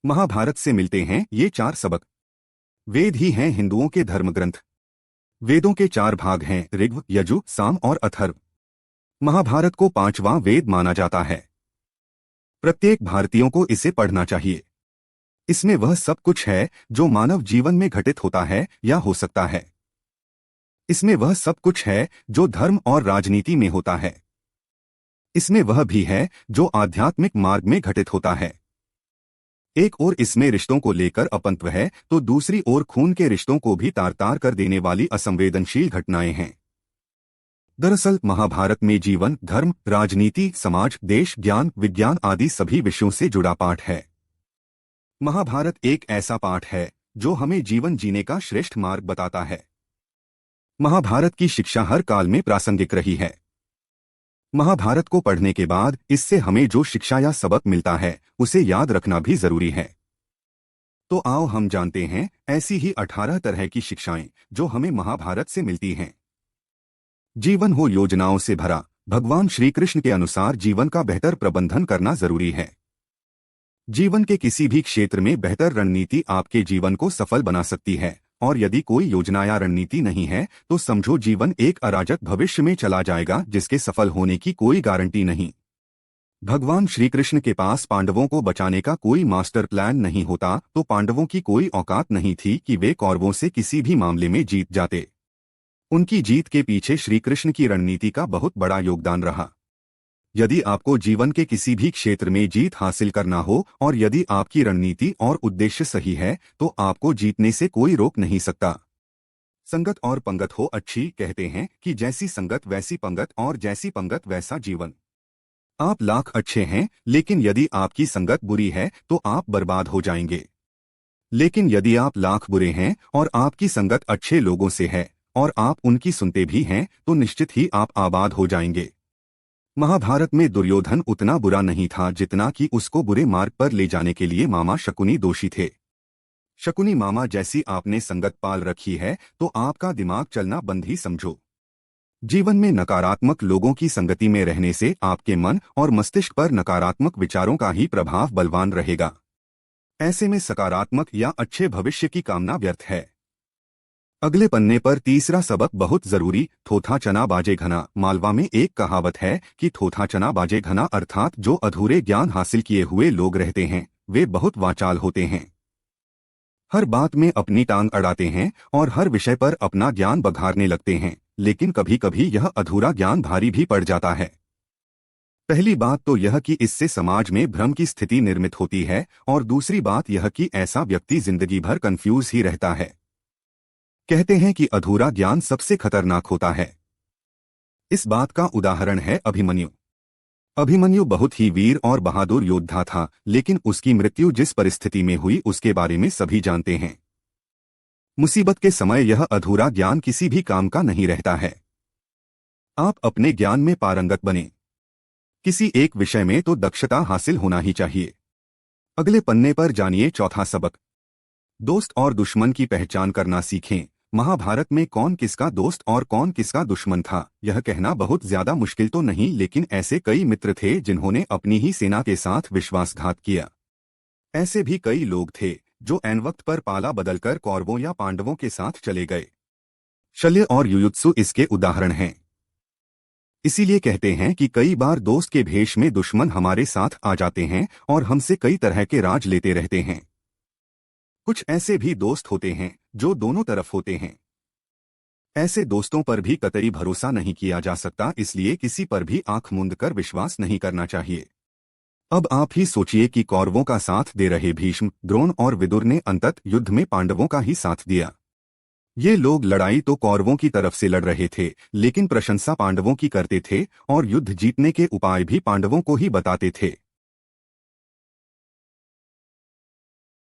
महाभारत से मिलते हैं ये चार सबक। वेद ही हैं हिंदुओं के धर्म ग्रंथ। वेदों के चार भाग हैं, ऋग्, यजु, साम और अथर्व। महाभारत को पांचवां वेद माना जाता है। प्रत्येक भारतीयों को इसे पढ़ना चाहिए। इसमें वह सब कुछ है जो मानव जीवन में घटित होता है या हो सकता है। इसमें वह सब कुछ है जो धर्म और राजनीति में होता है। इसमें वह भी है जो आध्यात्मिक मार्ग में घटित होता है। एक ओर इसमें रिश्तों को लेकर अपंत्व है तो दूसरी ओर खून के रिश्तों को भी तार तार कर देने वाली असंवेदनशील घटनाएं हैं। दरअसल महाभारत में जीवन, धर्म, राजनीति, समाज, देश, ज्ञान, विज्ञान आदि सभी विषयों से जुड़ा पाठ है। महाभारत एक ऐसा पाठ है जो हमें जीवन जीने का श्रेष्ठ मार्ग बताता है। महाभारत की शिक्षा हर काल में प्रासंगिक रही है। महाभारत को पढ़ने के बाद इससे हमें जो शिक्षा या सबक मिलता है उसे याद रखना भी जरूरी है। तो आओ हम जानते हैं ऐसी ही 18 तरह की शिक्षाएं जो हमें महाभारत से मिलती हैं। जीवन हो योजनाओं से भरा। भगवान श्री कृष्ण के अनुसार जीवन का बेहतर प्रबंधन करना जरूरी है। जीवन के किसी भी क्षेत्र में बेहतर रणनीति आपके जीवन को सफल बना सकती है, और यदि कोई योजना या रणनीति नहीं है तो समझो जीवन एक अराजक भविष्य में चला जाएगा जिसके सफल होने की कोई गारंटी नहीं। भगवान श्री कृष्ण के पास पांडवों को बचाने का कोई मास्टर प्लान नहीं होता तो पांडवों की कोई औकात नहीं थी कि वे कौरवों से किसी भी मामले में जीत जाते। उनकी जीत के पीछे श्री कृष्ण की रणनीति का बहुत बड़ा योगदान रहा। यदि आपको जीवन के किसी भी क्षेत्र में जीत हासिल करना हो और यदि आपकी रणनीति और उद्देश्य सही है तो आपको जीतने से कोई रोक नहीं सकता। संगत और पंगत हो अच्छी, कहते हैं कि जैसी संगत वैसी पंगत और जैसी पंगत वैसा जीवन। आप लाख अच्छे हैं लेकिन यदि आपकी संगत बुरी है तो आप बर्बाद हो जाएंगे। लेकिन यदि आप लाख बुरे हैं और आपकी संगत अच्छे लोगों से है और आप उनकी सुनते भी हैं तो निश्चित ही आप आबाद हो जाएंगे। महाभारत में दुर्योधन उतना बुरा नहीं था जितना कि उसको बुरे मार्ग पर ले जाने के लिए मामा शकुनी दोषी थे। शकुनी मामा जैसी आपने संगत पाल रखी है तो आपका दिमाग चलना बंद ही समझो। जीवन में नकारात्मक लोगों की संगति में रहने से आपके मन और मस्तिष्क पर नकारात्मक विचारों का ही प्रभाव बलवान रहेगा। ऐसे में सकारात्मक या अच्छे भविष्य की कामना व्यर्थ है। अगले पन्ने पर तीसरा सबक बहुत जरूरी। थोथा चना बाजे घना। मालवा में एक कहावत है कि थोथा चना बाजे घना, अर्थात जो अधूरे ज्ञान हासिल किए हुए लोग रहते हैं वे बहुत वाचाल होते हैं। हर बात में अपनी टांग अड़ाते हैं और हर विषय पर अपना ज्ञान बघारने लगते हैं, लेकिन कभी कभी यह अधूरा ज्ञान भारी भी पड़ जाता है। पहली बात तो यह कि इससे समाज में भ्रम की स्थिति निर्मित होती है और दूसरी बात यह कि ऐसा व्यक्ति जिंदगी भर कंफ्यूज ही रहता है। कहते हैं कि अधूरा ज्ञान सबसे खतरनाक होता है। इस बात का उदाहरण है अभिमन्यु। अभिमन्यु बहुत ही वीर और बहादुर योद्धा था, लेकिन उसकी मृत्यु जिस परिस्थिति में हुई उसके बारे में सभी जानते हैं। मुसीबत के समय यह अधूरा ज्ञान किसी भी काम का नहीं रहता है। आप अपने ज्ञान में पारंगत बने। किसी एक विषय में तो दक्षता हासिल होना ही चाहिए। अगले पन्ने पर जानिए चौथा सबक। दोस्त और दुश्मन की पहचान करना सीखें। महाभारत में कौन किसका दोस्त और कौन किसका दुश्मन था यह कहना बहुत ज्यादा मुश्किल तो नहीं, लेकिन ऐसे कई मित्र थे जिन्होंने अपनी ही सेना के साथ विश्वासघात किया। ऐसे भी कई लोग थे जो ऐन वक्त पर पाला बदलकर कौरवों या पांडवों के साथ चले गए। शल्य और युयुत्सु इसके उदाहरण हैं। इसीलिए कहते हैं कि कई बार दोस्त के भेष में दुश्मन हमारे साथ आ जाते हैं और हमसे कई तरह के राज लेते रहते हैं। कुछ ऐसे भी दोस्त होते हैं जो दोनों तरफ होते हैं। ऐसे दोस्तों पर भी कतई भरोसा नहीं किया जा सकता, इसलिए किसी पर भी आंख मूंद कर विश्वास नहीं करना चाहिए। अब आप ही सोचिए कि कौरवों का साथ दे रहे भीष्म, द्रोण और विदुर ने अंतत युद्ध में पांडवों का ही साथ दिया। ये लोग लड़ाई तो कौरवों की तरफ से लड़ रहे थे, लेकिन प्रशंसा पांडवों की करते थे और युद्ध जीतने के उपाय भी पांडवों को ही बताते थे।